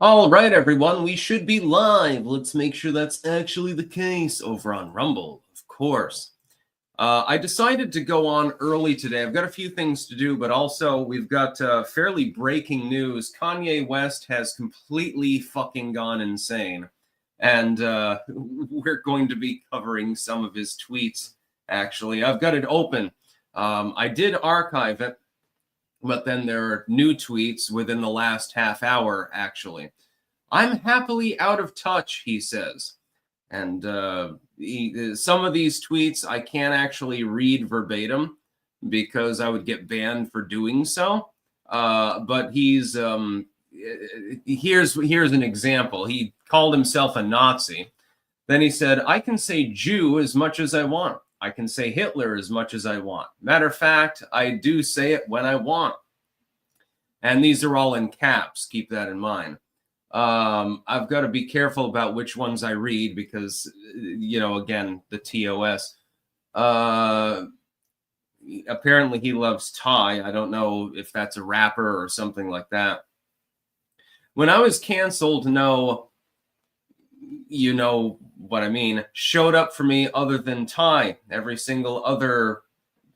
All right, everyone, we should be live. Let's make sure that's actually the case over on Rumble, of course. I decided to go on early today. I've got a few things to do, but also we've got fairly breaking news. Kanye West has completely fucking gone insane. And we're going to be covering some of his tweets, actually. I've got it open. I did archive it, but then there are new tweets within the last half hour, actually. I'm happily out of touch, he says. And some of these tweets I can't actually read verbatim because I would get banned for doing so. But here's an example. He called himself a Nazi. Then he said, I can say Jew as much as I want. I can say Hitler as much as I want. Matter of fact, I do say it when I want. And these are all in caps. Keep that in mind. I've got to be careful about which ones I read because, again, the TOS. Apparently he loves Ty. I don't know if that's a rapper or something like that. When I was canceled, no, you know what I mean, showed up for me other than Ty. Every single other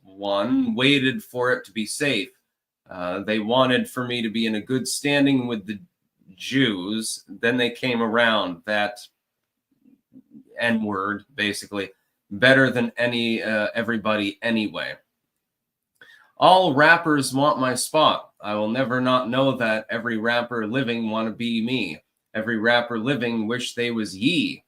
one waited for it to be safe. They wanted for me to be in a good standing with the Jews. Then they came around, that N-word, basically, better than everybody anyway. All rappers want my spot. I will never not know that. Every rapper living want to be me. Every rapper living wish they was ye.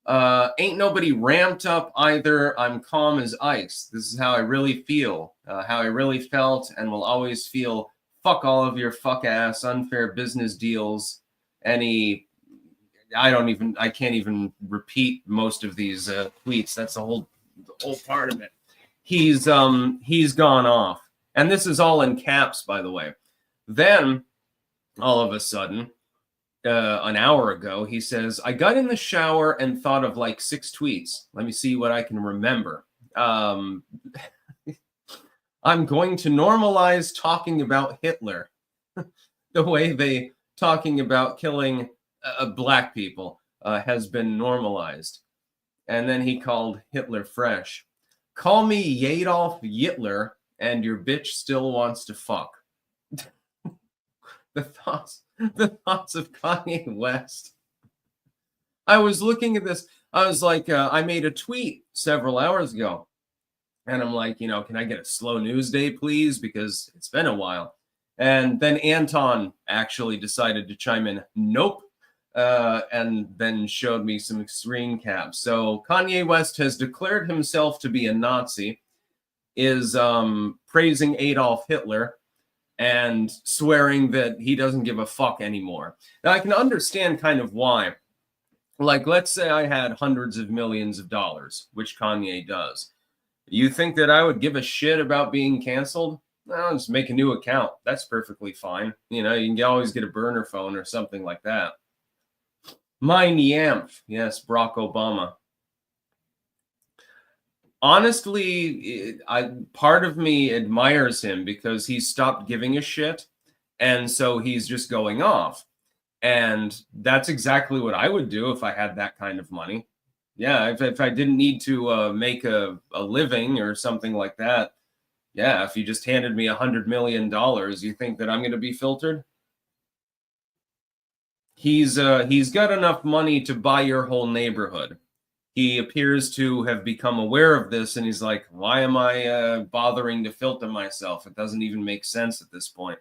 Ain't nobody ramped up either. I'm calm as ice. This is how I really feel, how I really felt and will always feel. Fuck all of your fuck ass unfair business deals. I can't even repeat most of these tweets. That's the whole part of it. He's gone off. And this is all in caps, by the way. Then all of a sudden, an hour ago, he says, I got in the shower and thought of like 6 tweets. Let me see what I can remember. I'm going to normalize talking about Hitler the way they talking about killing black people has been normalized. And then he called Hitler fresh. Call me Adolf Hitler and your bitch still wants to fuck. The thoughts of Kanye West. I was looking at this. I was like, I made a tweet several hours ago. And I'm like, can I get a slow news day, please? Because it's been a while. And then Anton actually decided to chime in. Nope. And then showed me some screen caps. So Kanye West has declared himself to be a Nazi, is praising Adolf Hitler, and swearing that he doesn't give a fuck anymore. Now, I can understand kind of why. Like, let's say I had hundreds of millions of dollars, which Kanye does. You think that I would give a shit about being canceled? I'll just make a new account. That's perfectly fine. You can always get a burner phone or something like that. Mein Kampf. Yes, Barack Obama. Honestly, part of me admires him because he's stopped giving a shit, and so he's just going off. And that's exactly what I would do if I had that kind of money. Yeah, if I didn't need to make a living or something like that. Yeah, if you just handed me $100 million, you think that I'm going to be filtered? He's got enough money to buy your whole neighborhood. He appears to have become aware of this, and he's like, why am I bothering to filter myself? It doesn't even make sense at this point.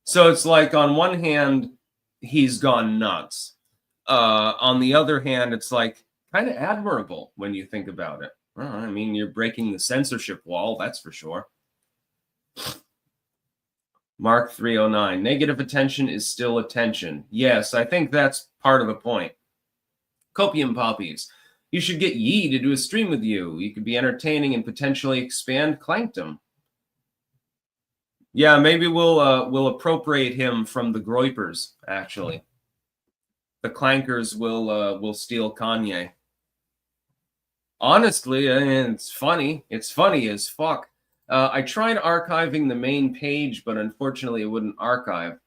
So it's like, on one hand, he's gone nuts. On the other hand, it's like kind of admirable when you think about it. Well, I mean, you're breaking the censorship wall, that's for sure. Mark 309, negative attention is still attention. Yes, I think that's part of the point. Copium poppies. You should get Yee to do a stream with you. You could be entertaining and potentially expand Clankdom. Yeah, maybe we'll appropriate him from the Groypers, actually. The Clankers will steal Kanye. Honestly, it's funny. It's funny as fuck. I tried archiving the main page, but unfortunately it wouldn't archive.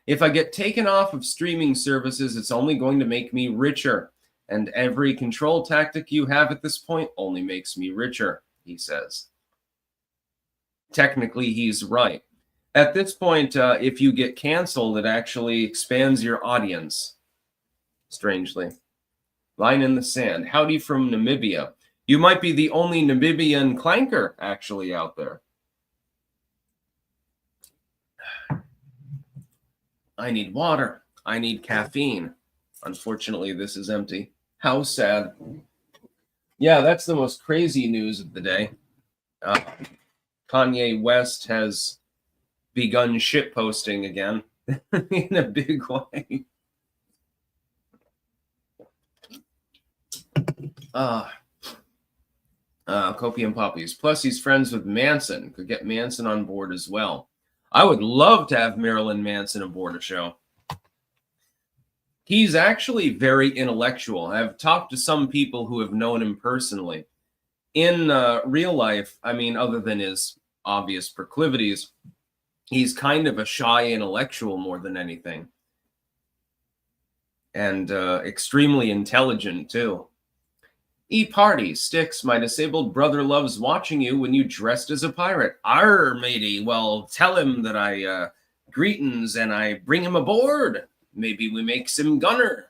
If I get taken off of streaming services, it's only going to make me richer. And every control tactic you have at this point only makes me richer, he says. Technically, he's right. At this point, if you get canceled, it actually expands your audience. Strangely. Line in the sand. Howdy from Namibia. You might be the only Namibian clanker actually out there. I need water. I need caffeine. Unfortunately, this is empty. How sad. Yeah, that's the most crazy news of the day. Kanye West has begun shitposting again in a big way. Copium Poppies. Plus, he's friends with Manson. Could get Manson on board as well. I would love to have Marilyn Manson aboard a show. He's actually very intellectual. I've talked to some people who have known him personally. In real life, I mean, other than his obvious proclivities, he's kind of a shy intellectual more than anything. And extremely intelligent, too. E-party, Sticks, my disabled brother loves watching you when you dressed as a pirate. Arr, matey, well, tell him that I greetings and I bring him aboard. Maybe we make some gunner.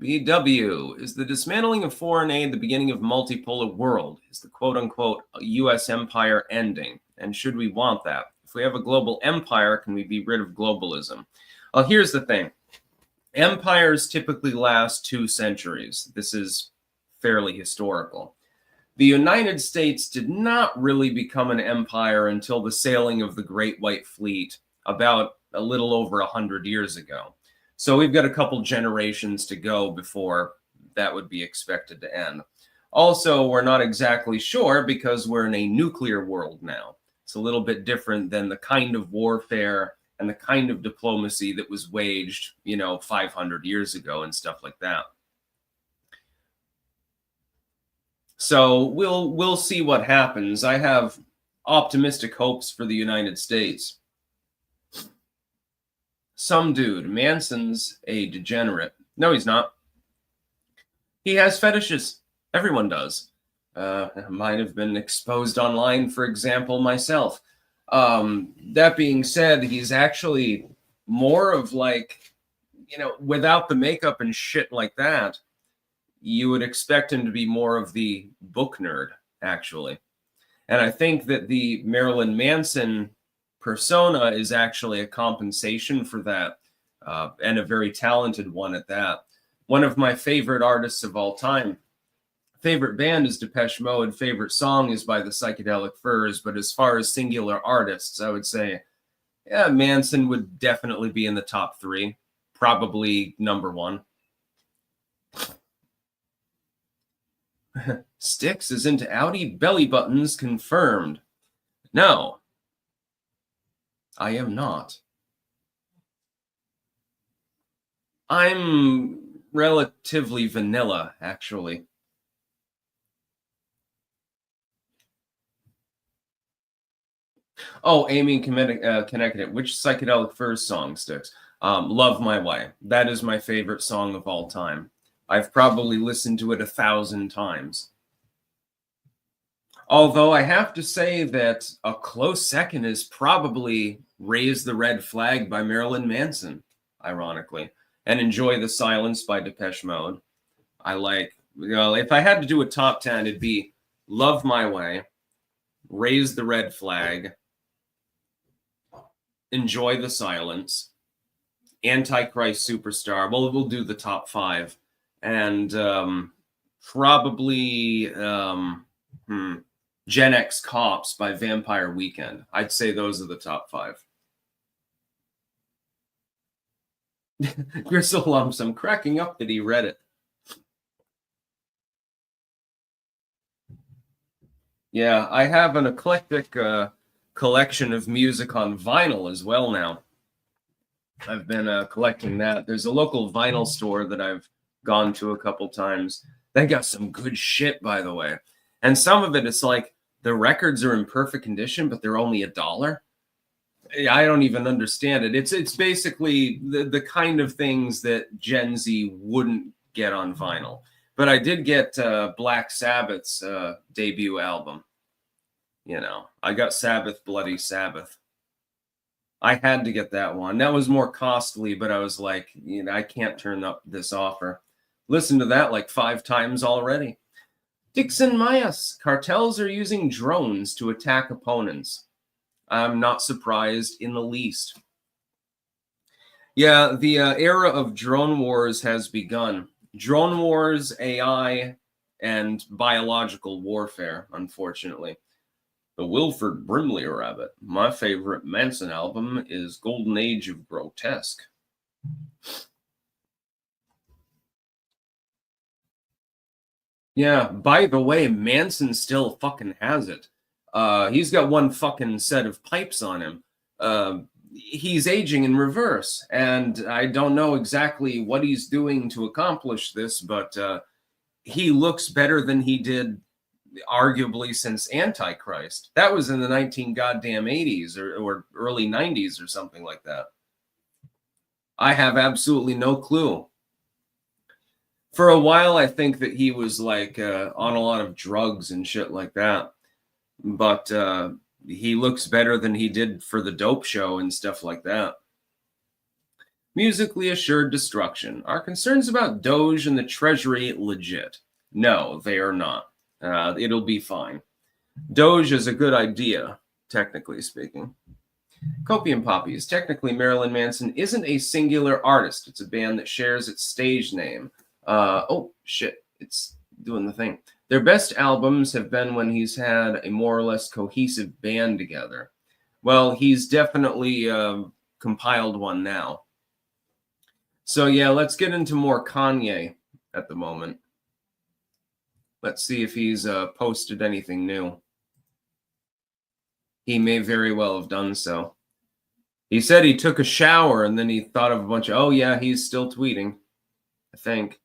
BW, is the dismantling of foreign aid the beginning of multipolar world? Is the quote-unquote U.S. empire ending? And should we want that? If we have a global empire, can we be rid of globalism? Well, here's the thing. Empires typically last 2 centuries. This is fairly historical. The United States did not really become an empire until the sailing of the Great White Fleet about a little over 100 years ago. So we've got a couple generations to go before that would be expected to end. Also, we're not exactly sure because we're in a nuclear world now. It's a little bit different than the kind of warfare and the kind of diplomacy that was waged, 500 years ago and stuff like that. So we'll see what happens. I have optimistic hopes for the United States. Some dude, Manson's a degenerate. No, he's not. He has fetishes. Everyone does. Might have been exposed online, for example, myself. That being said, he's actually more of like, without the makeup and shit like that, you would expect him to be more of the book nerd, actually. And I think that the Marilyn Manson persona is actually a compensation for that, and a very talented one at that. One of my favorite artists of all time. Favorite band is Depeche Mode. Favorite song is by the Psychedelic Furs. But as far as singular artists, I would say, yeah, Manson would definitely be in the top 3. Probably number 1. Styx is into Audi belly buttons confirmed. No, I am not. I'm relatively vanilla, actually. Oh, Amy in Connecticut. Which Psychedelic Furs song, Sticks? Love My Way. That is my favorite song of all time. I've probably listened to it 1,000 times. Although I have to say that a close second is probably Raise the Red Flag by Marilyn Manson, ironically, and Enjoy the Silence by Depeche Mode. I like, if I had to do a top 10, it'd be Love My Way, Raise the Red Flag, Enjoy the Silence, Antichrist Superstar. Well, we'll do the top 5. And probably Gen X Cops by Vampire Weekend. I'd say those are the top 5. Gristle Lumps, I'm cracking up that he read it. Yeah, I have an eclectic collection of music on vinyl as well now. I've been collecting that. There's a local vinyl store that I've gone to a couple times. They got some good shit, by the way. And some of it is like the records are in perfect condition, but they're only $1. I don't even understand it. It's basically the kind of things that Gen Z wouldn't get on vinyl. But I did get Black Sabbath's debut album. You know, I got Sabbath, Bloody Sabbath. I had to get that one. That was more costly, but I was like, you know, I can't turn up this offer. Listen to that like 5 times already. Dixon Mayas, cartels are using drones to attack opponents. I'm not surprised in the least. Yeah, the era of drone wars has begun. Drone wars, AI, and biological warfare, unfortunately. The Wilford Brimley Rabbit. My favorite Manson album is Golden Age of Grotesque. Yeah, by the way, Manson still fucking has it. He's got one fucking set of pipes on him. He's aging in reverse, and I don't know exactly what he's doing to accomplish this, but he looks better than he did arguably since Antichrist. That was in the 19 goddamn 80s or early 90s or something like that. I have absolutely no clue. For a while, I think that he was like on a lot of drugs and shit like that. But he looks better than he did for the Dope Show and stuff like that. Musically assured destruction. Are concerns about Doge and the Treasury legit? No, they are not. It'll be fine. Doge is a good idea, technically speaking. Copium Poppies. Technically, Marilyn Manson isn't a singular artist. It's a band that shares its stage name. Oh, shit. It's doing the thing. Their best albums have been when he's had a more or less cohesive band together. Well, he's definitely compiled one now. So, yeah, let's get into more Kanye at the moment. Let's see if he's posted anything new. He may very well have done so. He said he took a shower and then he thought of a bunch of, oh, yeah, he's still tweeting, I think.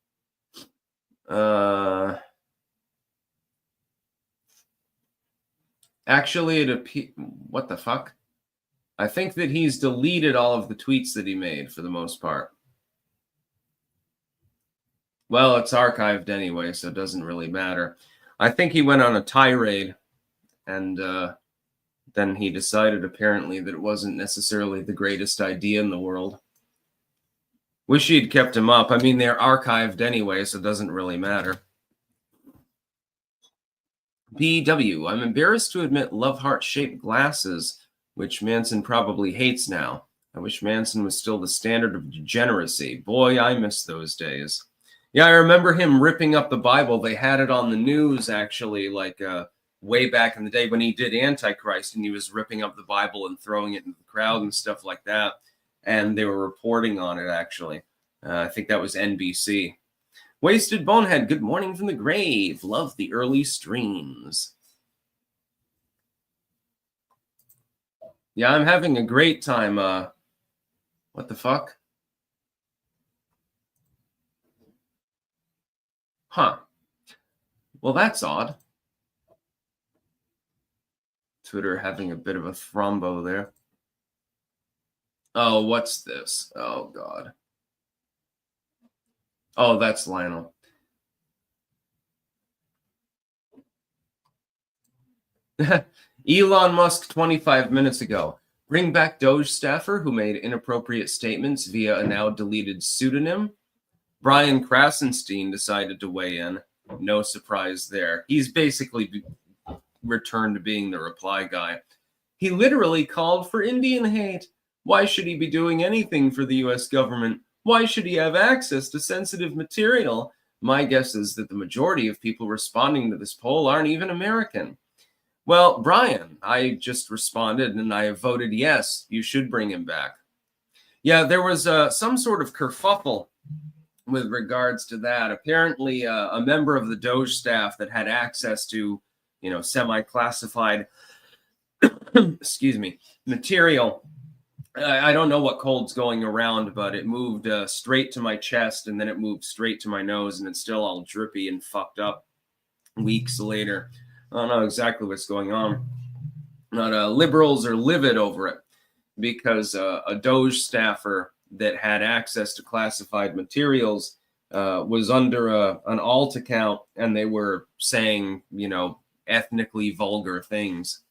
Actually, what the fuck? I think that he's deleted all of the tweets that he made for the most part. Well, it's archived anyway, so it doesn't really matter. I think he went on a tirade, and then he decided apparently that it wasn't necessarily the greatest idea in the world. Wish he'd kept him up. I mean, they're archived anyway, so it doesn't really matter. PW, I'm embarrassed to admit love heart-shaped glasses, which Manson probably hates now. I wish Manson was still the standard of degeneracy. Boy, I miss those days. Yeah, I remember him ripping up the Bible. They had it on the news, actually, like way back in the day when he did Antichrist, and he was ripping up the Bible and throwing it into the crowd and stuff like that. And they were reporting on it, actually. I think that was NBC. Wasted Bonehead, good morning from the grave. Love the early streams. Yeah, I'm having a great time. What the fuck? Huh. Well, that's odd. Twitter having a bit of a thrombo there. Oh, what's this? Oh, God. Oh, that's Lionel. Elon Musk 25 minutes ago. Bring back Doge staffer who made inappropriate statements via a now deleted pseudonym. Brian Krasenstein decided to weigh in. No surprise there. He's basically returned to being the reply guy. He literally called for Indian hate. Why should he be doing anything for the U.S. government? Why should he have access to sensitive material? My guess is that the majority of people responding to this poll aren't even American. Well, Brian, I just responded and I voted yes, you should bring him back. Yeah, there was some sort of kerfuffle with regards to that. Apparently, a member of the Doge staff that had access to, semi-classified, excuse me, material. I don't know what cold's going around, but it moved straight to my chest and then it moved straight to my nose and it's still all drippy and fucked up weeks later. I don't know exactly what's going on. But liberals are livid over it. because a Doge staffer that had access to classified materials was under an alt account, and they were saying, ethnically vulgar things.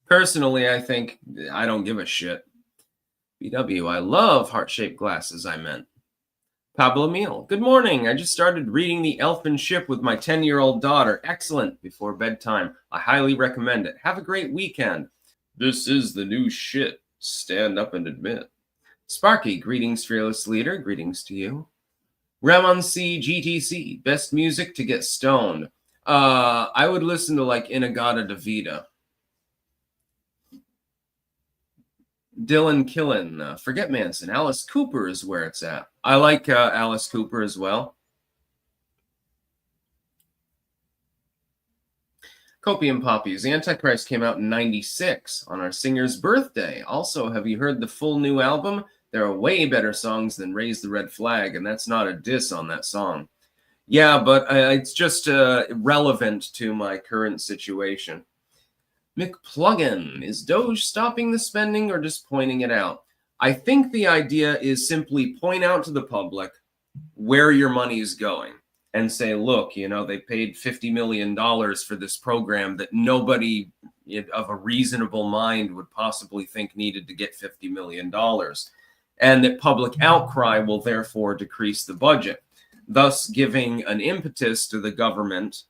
Personally, I think I don't give a shit. BW, I love heart-shaped glasses, I meant. Pablo Meal, good morning. I just started reading The Elfin Ship with my 10-year-old daughter. Excellent before bedtime. I highly recommend it. Have a great weekend. This is the new shit. Stand up and admit. Sparky, greetings, fearless leader. Greetings to you. Ramon C. GTC, best music to get stoned. I would listen to like Inagata Davida. Dylan Killen, Forget Manson. Alice Cooper is where it's at. I like Alice Cooper as well. Copium Poppies. The Antichrist came out in 96 on our singer's birthday. Also, have you heard the full new album? There are way better songs than Raise the Red Flag, and that's not a diss on that song. Yeah, but it's just relevant to my current situation. McPluggin, is Doge stopping the spending or just pointing it out? I think the idea is simply point out to the public where your money is going and say, look, they paid $50 million for this program that nobody of a reasonable mind would possibly think needed to get $50 million. And that public outcry will therefore decrease the budget, thus giving an impetus to the government,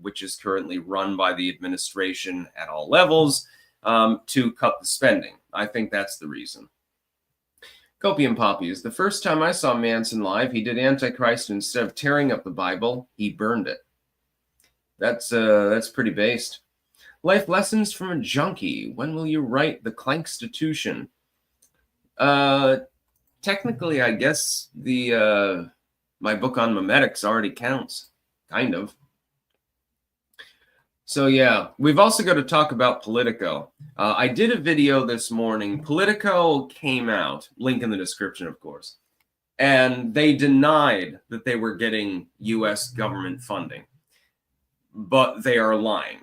which is currently run by the administration at all levels, to cut the spending. I think that's the reason. Copium Poppies. The first time I saw Manson live, he did Antichrist. Instead of tearing up the Bible, he burned it. That's pretty based. Life lessons from a junkie. When will you write the Clankstitution? Technically, I guess my book on memetics already counts, kind of. So yeah, we've also got to talk about Politico. I did a video this morning. Politico came out, link in the description, of course, and they denied that they were getting U.S. government funding, but they are lying.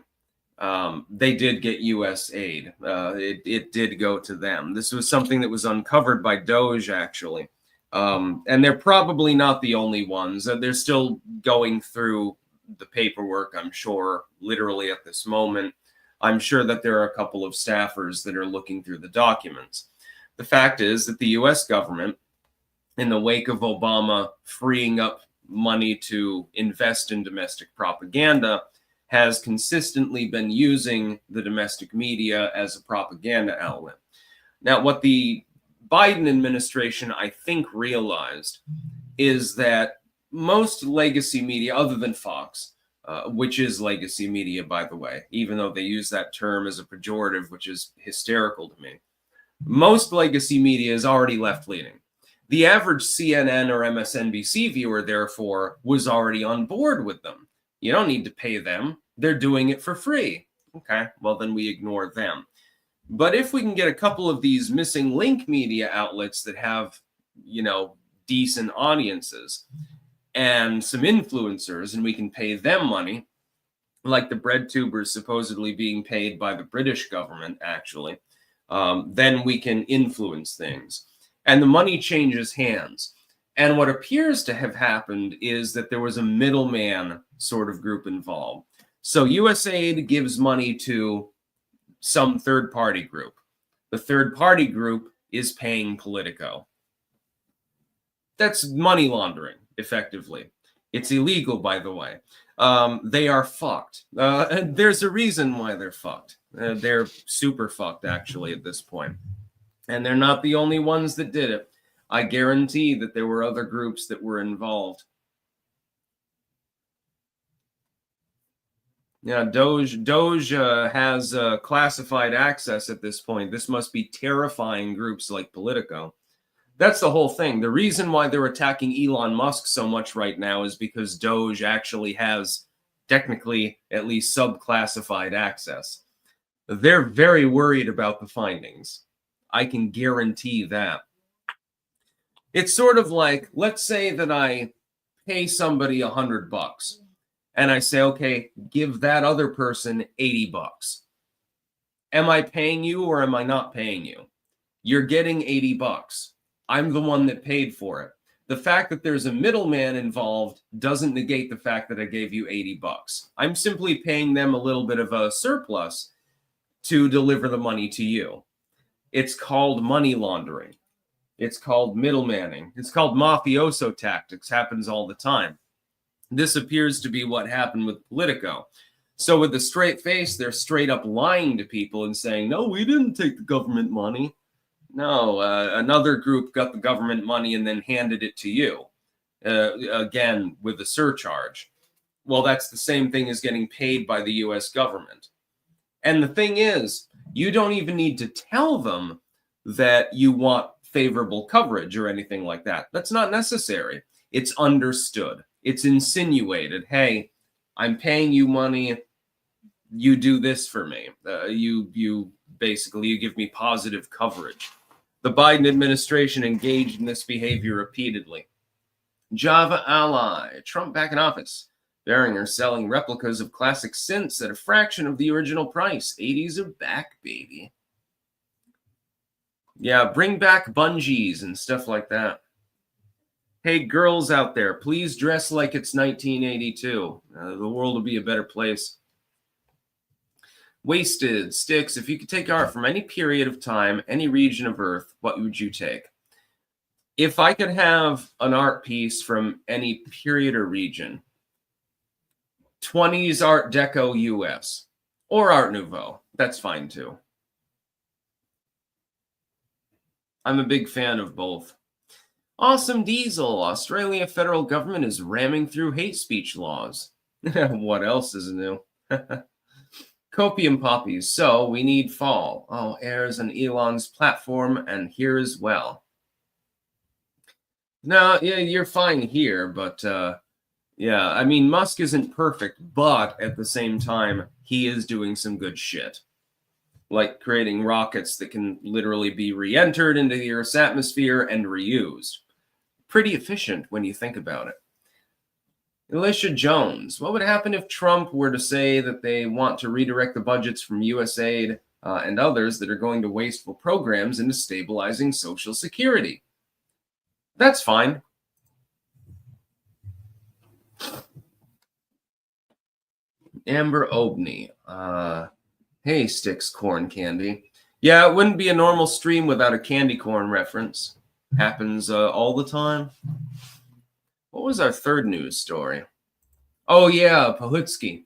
They did get U.S. aid. It did go to them. This was something that was uncovered by Doge, actually. And they're probably not the only ones. They're still going through the paperwork, I'm sure, literally at this moment. I'm sure that there are a couple of staffers that are looking through the documents. The fact is that the U.S. government, in the wake of Obama freeing up money to invest in domestic propaganda, has consistently been using the domestic media as a propaganda outlet. Now, what the Biden administration, I think, realized is that most legacy media, other than Fox, which is legacy media, by the way, even though they use that term as a pejorative, which is hysterical to me, most legacy media is already left-leaning. The average CNN or MSNBC viewer, therefore, was already on board with them. You don't need to pay them. They're doing it for free. Okay, well, then we ignore them. But if we can get a couple of these missing link media outlets that have, decent audiences and some influencers, and we can pay them money, like the bread tubers supposedly being paid by the British government, actually, then we can influence things. And the money changes hands. And what appears to have happened is that there was a middleman sort of group involved. So USAID gives money to some third-party group. The third-party group is paying Politico. That's money laundering, effectively. It's illegal, by the way. They are fucked. And there's a reason why they're fucked. They're super fucked, actually, at this point. And they're not the only ones that did it. I guarantee that there were other groups that were involved. Yeah, Doge has classified access at this point. This must be terrifying groups like Politico. That's the whole thing. The reason why they're attacking Elon Musk so much right now is because Doge actually has, technically, at least subclassified access. They're very worried about the findings. I can guarantee that. It's sort of like, let's say that I pay somebody $100. And I say, okay, give that other person $80. Am I paying you or am I not paying you? You're getting $80. I'm the one that paid for it. The fact that there's a middleman involved doesn't negate the fact that I gave you $80. I'm simply paying them a little bit of a surplus to deliver the money to you. It's called money laundering. It's called middlemaning. It's called mafioso tactics. Happens all the time. This appears to be what happened with Politico. So with a straight face, they're straight up lying to people and saying, no, we didn't take the government money. No, another group got the government money and then handed it to you, again, with a surcharge. Well, that's the same thing as getting paid by the U.S. government. And the thing is, you don't even need to tell them that you want favorable coverage or anything like that. That's not necessary. It's understood. It's insinuated. Hey, I'm paying you money. You do this for me. You basically, you give me positive coverage. The Biden administration engaged in this behavior repeatedly. Java ally, Trump back in office. Behringer selling replicas of classic synths at a fraction of the original price. 80s are back, baby. Yeah, bring back bungees and stuff like that. Hey, girls out there, please dress like it's 1982. The world will be a better place. Wasted Sticks, if you could take art from any period of time, any region of Earth, what would you take? If I could have an art piece from any period or region, 20s Art Deco US or Art Nouveau, that's fine too. I'm a big fan of both. Awesome Diesel, Australia federal government is ramming through hate speech laws. What else is new? Copium poppies, so we need fall. Oh, airs on Elon's platform and here as well. No, yeah, you're fine here, but yeah, I mean, Musk isn't perfect, but at the same time, he is doing some good shit. Like creating rockets that can literally be re-entered into the Earth's atmosphere and reused. Pretty efficient when you think about it. Alicia Jones, what would happen if Trump were to say that they want to redirect the budgets from USAID and others that are going to wasteful programs into stabilizing Social Security? That's fine. Amber Obney. Hey, Sticks Corn Candy. Yeah, it wouldn't be a normal stream without a candy corn reference. Happens all the time. What was our third news story? Oh, yeah, Pohutsky.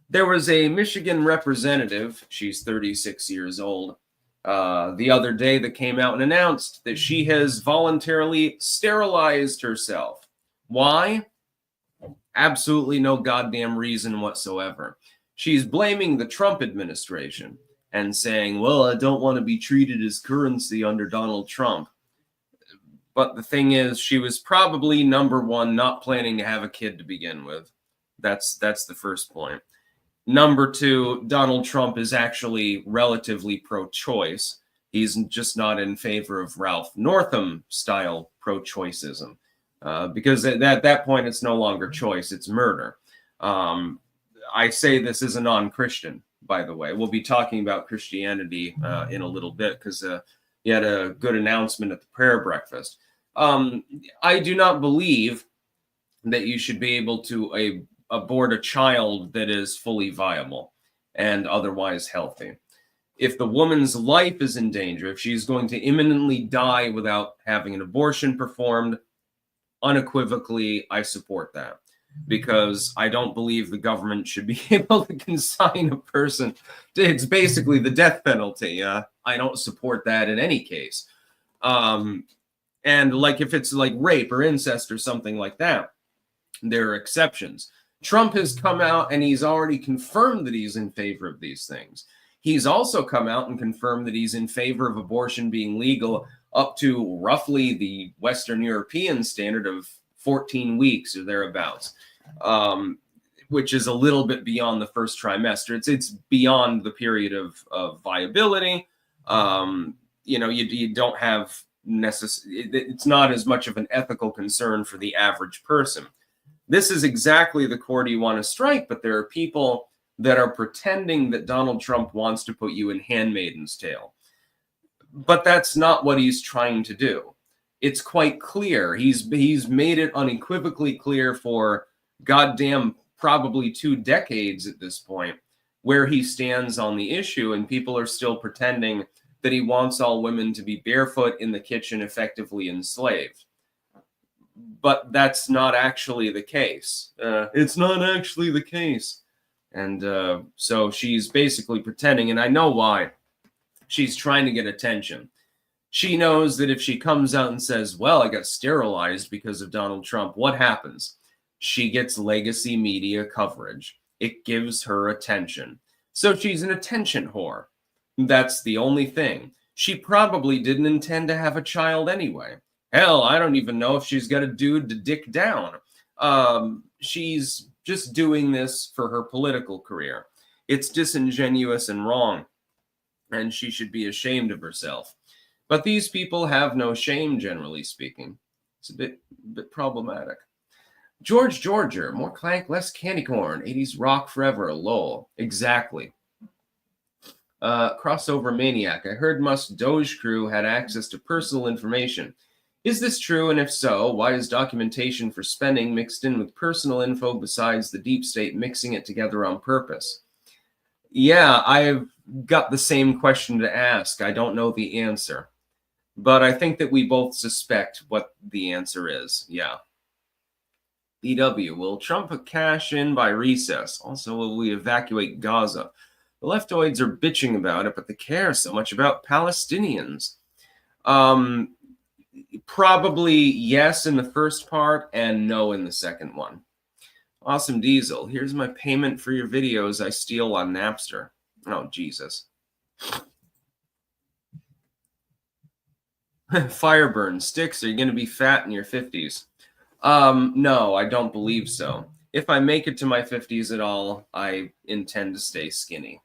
There was a Michigan representative, she's 36 years old, the other day that came out and announced that she has voluntarily sterilized herself. Why? Absolutely no goddamn reason whatsoever. She's blaming the Trump administration and saying, well, I don't want to be treated as currency under Donald Trump. But the thing is, she was probably, number one, not planning to have a kid to begin with. That's the first point. Number two, Donald Trump is actually relatively pro-choice. He's just not in favor of Ralph Northam-style pro-choiceism. Because at that point, it's no longer choice, it's murder. I say this as a non-Christian, by the way. We'll be talking about Christianity in a little bit because he had a good announcement at the prayer breakfast. I do not believe that you should be able to abort a child that is fully viable and otherwise healthy. If the woman's life is in danger, if she's going to imminently die without having an abortion performed, unequivocally, I support that. Because I don't believe the government should be able to consign a person to, it's basically the death penalty. I don't support that in any case. And like if it's like rape or incest or something like that, there are exceptions. Trump has come out and he's already confirmed that he's in favor of these things. He's also come out and confirmed that he's in favor of abortion being legal up to roughly the Western European standard of 14 weeks or thereabouts, which is a little bit beyond the first trimester. It's beyond the period of viability. You don't have it's not as much of an ethical concern for the average person. This is exactly the chord you want to strike, but there are people that are pretending that Donald Trump wants to put you in Handmaid's Tale. But that's not what he's trying to do. It's quite clear. He's made it unequivocally clear for goddamn probably 2 decades at this point where he stands on the issue, and people are still pretending that he wants all women to be barefoot in the kitchen, effectively enslaved. But that's not actually the case. It's not actually the case. And so she's basically pretending, and I know why. She's trying to get attention. She knows that if she comes out and says, well, I got sterilized because of Donald Trump, what happens? She gets legacy media coverage. It gives her attention. So she's an attention whore. That's the only thing. She probably didn't intend to have a child anyway. Hell, I don't even know if she's got a dude to dick down. She's just doing this for her political career. It's disingenuous and wrong, and she should be ashamed of herself. But these people have no shame, generally speaking. It's a bit problematic. George Georger, more clank, less candy corn. 80s rock forever, lol. Exactly. Crossover Maniac. I heard Musk's Doge crew had access to personal information. Is this true? And if so, why is documentation for spending mixed in with personal info besides the deep state mixing it together on purpose? Yeah, I've got the same question to ask. I don't know the answer. But I think that we both suspect what the answer is. Yeah. BW, will Trump cash in by recess? Also, will we evacuate Gaza? The leftoids are bitching about it, but they care so much about Palestinians. Probably yes in the first part and no in the second one. Awesome Diesel, here's my payment for your videos I steal on Napster. Oh, Jesus. Fireburn, Sticks, are you going to be fat in your 50s? No, I don't believe so. If I make it to my 50s at all, I intend to stay skinny.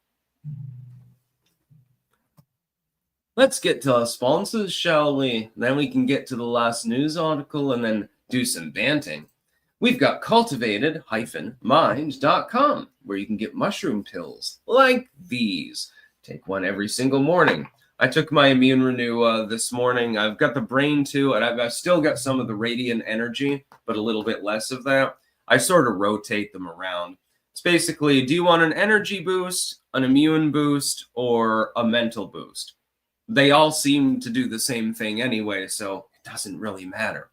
Let's get to our sponsors, shall we? Then we can get to the last news article and then do some banting. We've got cultivated-mind.com, where you can get mushroom pills like these. Take one every single morning. I took my Immune Renew this morning. I've got the brain too, and I've still got some of the radiant energy, but a little bit less of that. I sort of rotate them around. It's basically, do you want an energy boost, an immune boost, or a mental boost? They all seem to do the same thing anyway, so it doesn't really matter.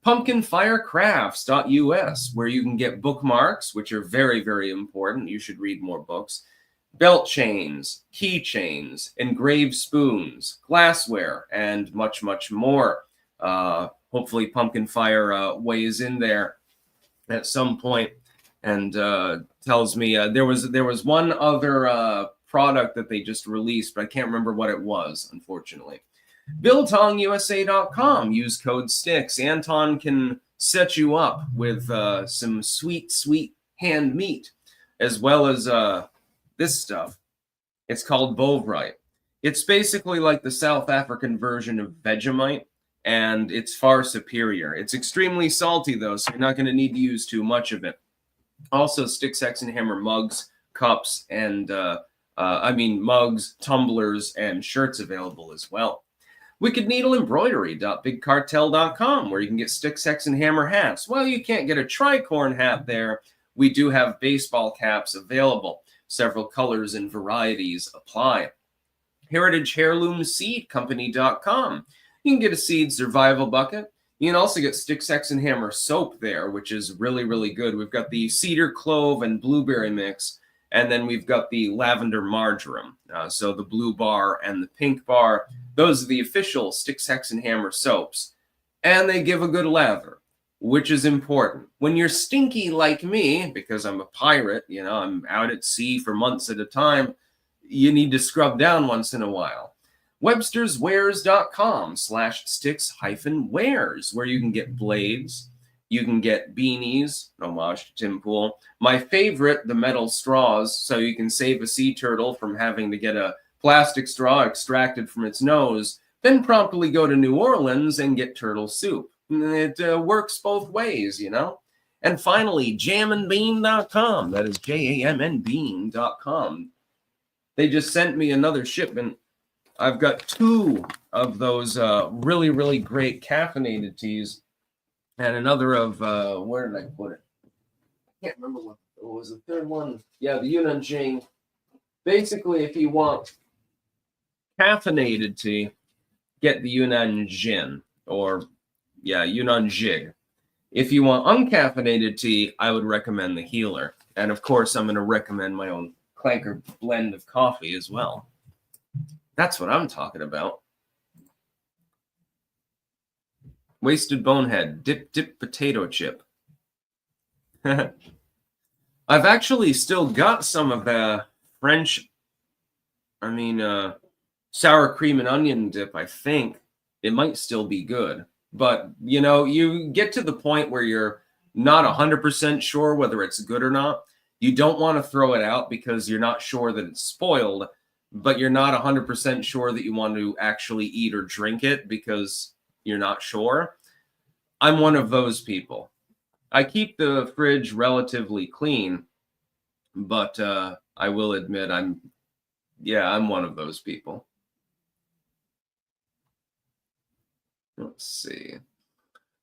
Pumpkinfirecrafts.us, where you can get bookmarks, which are very, very important. You should read more books. Belt chains, keychains, engraved spoons, glassware, and much, much more. Hopefully Pumpkin Fire weighs in there at some point and tells me there was one other product that they just released, but I can't remember what it was, unfortunately. BiltongUSA.com. Use code STICKS. Anton can set you up with some sweet, sweet hand meat, as well as this stuff. It's called Bovrite. It's basically like the South African version of Vegemite, and it's far superior. It's extremely salty, though, so you're not going to need to use too much of it. Also, Sticks, Hex, and Hammer mugs, cups, and mugs, tumblers, and shirts available as well. Wicked Needle Embroidery.bigcartel.com, where you can get Sticks, Hex, and Hammer hats. Well, you can't get a tricorn hat there. We do have baseball caps available. Several colors and varieties apply. Heritage Heirloom Seed Company.com. You can get a seed survival bucket. You can also get Sticks, Hex, and Hammer soap there, which is really, really good. We've got the cedar clove and blueberry mix, and then we've got the lavender marjoram. So the blue bar and the pink bar, those are the official Sticks, Hex, and Hammer soaps. And they give a good lather, which is important. When you're stinky like me, because I'm a pirate, I'm out at sea for months at a time, you need to scrub down once in a while. websterswares.com/sticks-wares, where you can get blades, you can get beanies, homage to Tim Pool. My favorite, the metal straws, so you can save a sea turtle from having to get a plastic straw extracted from its nose, then promptly go to New Orleans and get turtle soup. It works both ways, And finally, jamandbean.com. That is JAMNbean.com. They just sent me another shipment. I've got 2 of those really, really great caffeinated teas, and another of, where did I put it? I can't remember what was the third one. Yeah, the Yunnan Jing. Basically, if you want caffeinated tea, get the Yunnan Jin, or, yeah, Yunnan Jig. If you want uncaffeinated tea, I would recommend the Healer. And of course, I'm going to recommend my own Clanker blend of coffee as well. That's what I'm talking about. Wasted Bonehead, dip potato chip. I've actually still got some of the French, sour cream and onion dip, I think. It might still be good. But, you get to the point where you're not 100% sure whether it's good or not. You don't want to throw it out because you're not sure that it's spoiled, but you're not 100% sure that you want to actually eat or drink it because you're not sure. I'm one of those people. I keep the fridge relatively clean, but I will admit I'm one of those people. Let's see.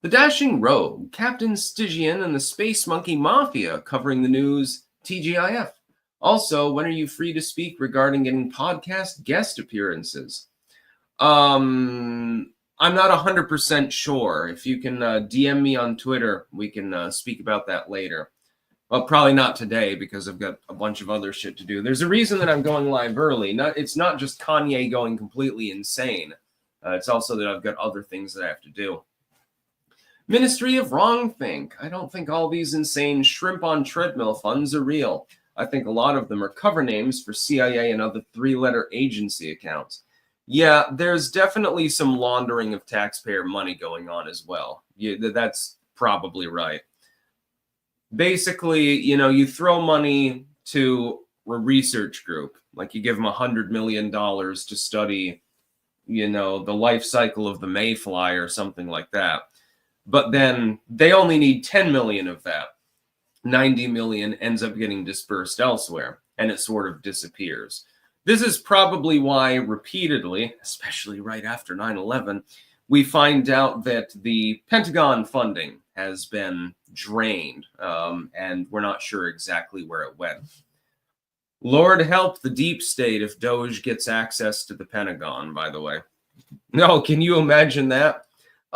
The Dashing Rogue, Captain Stygian and the Space Monkey Mafia covering the news, TGIF. Also, when are you free to speak regarding getting podcast guest appearances? I'm not 100% sure. If you can DM me on Twitter, we can speak about that later. Well, probably not today because I've got a bunch of other shit to do. There's a reason that I'm going live early. It's not just Kanye going completely insane. It's also that I've got other things that I have to do. Ministry of Wrongthink. I don't think all these insane shrimp on treadmill funds are real. I think a lot of them are cover names for CIA and other 3-letter agency accounts. Yeah, there's definitely some laundering of taxpayer money going on as well. That's probably right. Basically, you throw money to a research group, like you give them $100 million to study, the life cycle of the mayfly or something like that. But then they only need 10 million of that. 90 million ends up getting dispersed elsewhere, and it sort of disappears. This is probably why repeatedly, especially right after 9/11, we find out that the Pentagon funding has been drained, and we're not sure exactly where it went. Lord help the deep state if Doge gets access to the Pentagon, by the way. No, can you imagine that?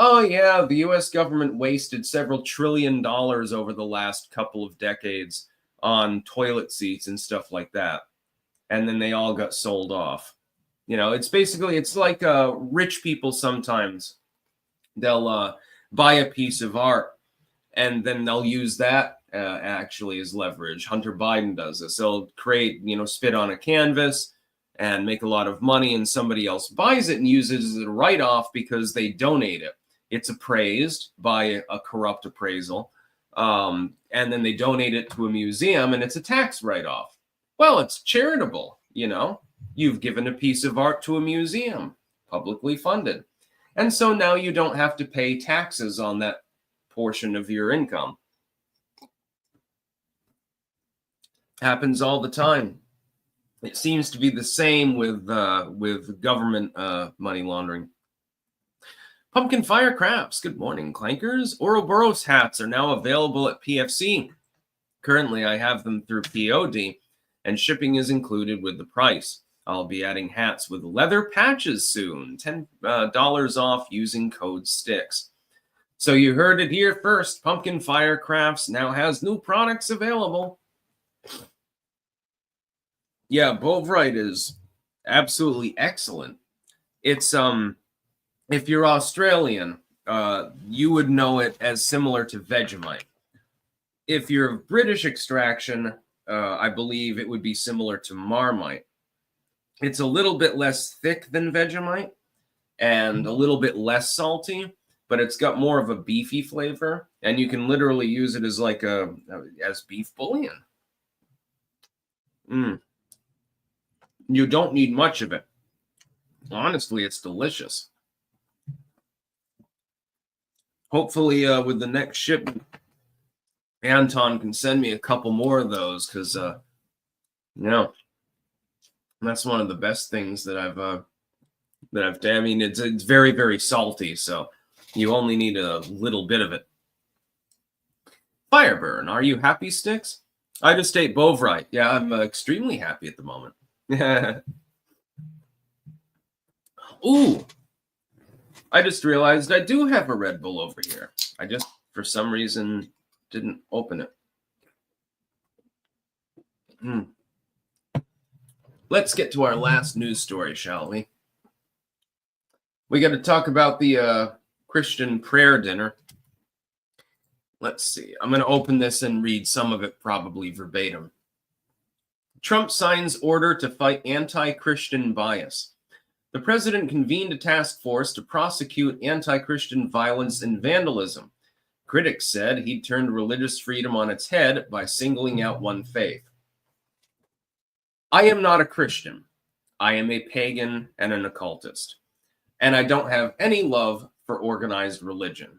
Oh, yeah, the U.S. government wasted several $1 trillion over the last couple of decades on toilet seats and stuff like that. And then they all got sold off. It's like rich people sometimes. They'll buy a piece of art, and then they'll use that actually as leverage. Hunter Biden does this. They'll create, spit on a canvas and make a lot of money, and somebody else buys it and uses it as a write-off because they donate it. It's appraised by a corrupt appraisal, and then they donate it to a museum, and it's a tax write-off. Well, it's charitable, You've given a piece of art to a museum, publicly funded. And so now you don't have to pay taxes on that portion of your income. Happens all the time. It seems to be the same with government money laundering. Pumpkin Fire Crafts. Good morning, Clankers. Ouroboros hats are now available at PFC. Currently, I have them through POD, and shipping is included with the price. I'll be adding hats with leather patches soon. $10 off using code STICKS. So you heard it here first. Pumpkin Fire Crafts now has new products available. Yeah, Bovrite is absolutely excellent. It's if you're Australian, you would know it as similar to Vegemite. If you're of British extraction, I believe it would be similar to Marmite. It's a little bit less thick than Vegemite and a little bit less salty, but it's got more of a beefy flavor, and you can literally use it as as beef bouillon. You don't need much of it. Honestly, it's delicious. Hopefully, with the next shipment, Anton can send me a couple more of those because, that's one of the best things that I've done. I mean, it's very, very salty, so you only need a little bit of it. Fireburn, are you happy, Sticks? I just ate Bovrite. Yeah, I'm extremely happy at the moment. Ooh, I just realized I do have a Red Bull over here. I just, for some reason, didn't open it. Let's get to our last news story, shall we? We got to talk about the Christian prayer dinner. Let's see. I'm going to open this and read some of it probably verbatim. Trump signs order to fight anti-Christian bias. The president convened a task force to prosecute anti-Christian violence and vandalism. Critics said he'd turned religious freedom on its head by singling out one faith. I am not a Christian. I am a pagan and an occultist. And I don't have any love for organized religion.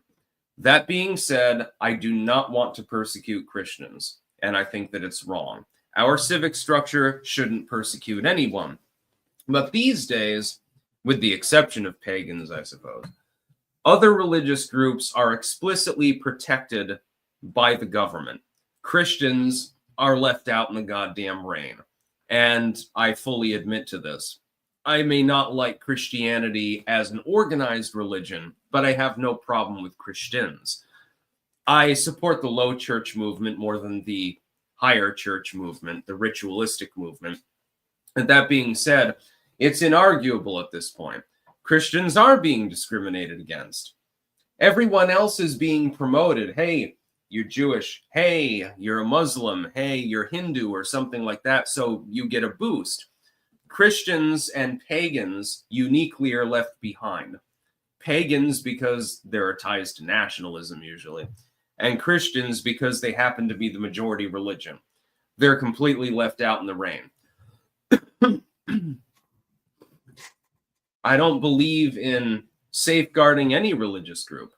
That being said, I do not want to persecute Christians, and I think that it's wrong. Our civic structure shouldn't persecute anyone. But these days, with the exception of pagans, I suppose, other religious groups are explicitly protected by the government. Christians are left out in the goddamn rain. And I fully admit to this. I may not like Christianity as an organized religion, but I have no problem with Christians. I support the low church movement more than the higher church movement, the ritualistic movement. And that being said, it's inarguable at this point. Christians are being discriminated against. Everyone else is being promoted. Hey, you're Jewish. Hey, you're a Muslim. Hey, you're Hindu or something like that. So you get a boost. Christians and pagans uniquely are left behind. Pagans because there are ties to nationalism usually, and Christians because they happen to be the majority religion. They're completely left out in the rain. I don't believe in safeguarding any religious group,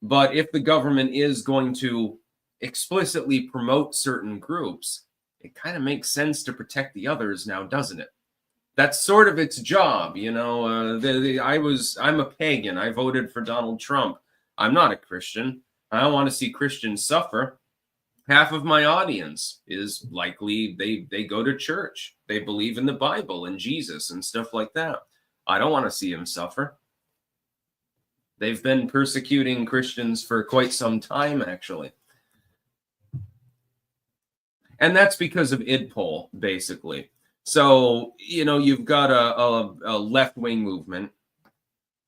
but if the government is going to explicitly promote certain groups, it kind of makes sense to protect the others now, doesn't it? That's sort of its job, you know. I'm a pagan. I voted for Donald Trump. I'm not a Christian. I don't want to see Christians suffer. Half of my audience is likely they go to church. They believe in the Bible and Jesus and stuff like that. I don't want to see them suffer. They've been persecuting Christians for quite some time, actually. And that's because of IDPOL, basically. So, you know, you've got a left-wing movement.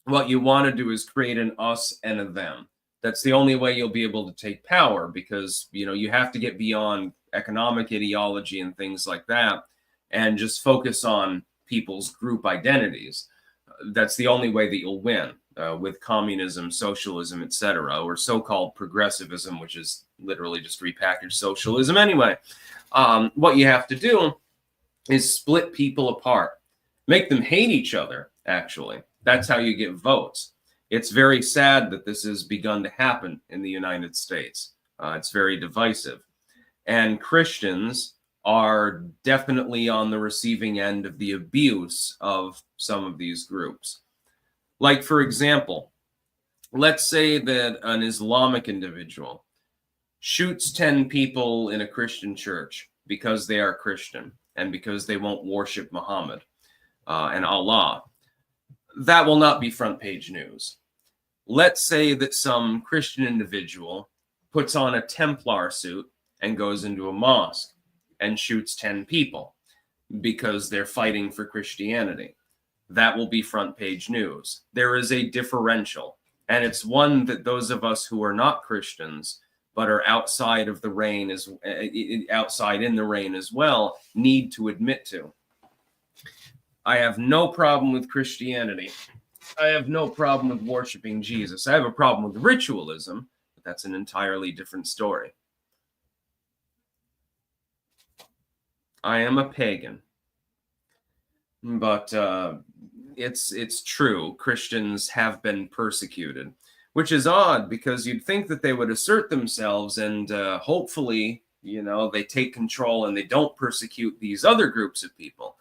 What you want to do is create an us and a them. That's the only way you'll be able to take power because, you know, you have to get beyond economic ideology and things like that and just focus on people's group identities. That's the only way that you'll win with communism, socialism, etc., or so-called progressivism, which is literally just repackaged socialism anyway. What you have to do is split people apart, make them hate each other, actually. That's how you get votes. It's very sad that this has begun to happen in the United States. It's very divisive. And Christians are definitely on the receiving end of the abuse of some of these groups. Like, for example, let's say that an Islamic individual shoots 10 people in a Christian church because they are Christian and because they won't worship Muhammad and Allah. That will not be front page news. Let's say that some Christian individual puts on a Templar suit and goes into a mosque and shoots 10 people because they're fighting for Christianity. That will be front page news. There is a differential, and it's one that those of us who are not Christians but are outside of the rain, outside in the rain as well, need to admit to. I have no problem with Christianity. I have no problem with worshiping Jesus. I have a problem with ritualism, but that's an entirely different story. I am a pagan. But it's true. Christians have been persecuted. which is odd because you'd think that they would assert themselves and hopefully, they take control and they don't persecute these other groups of people.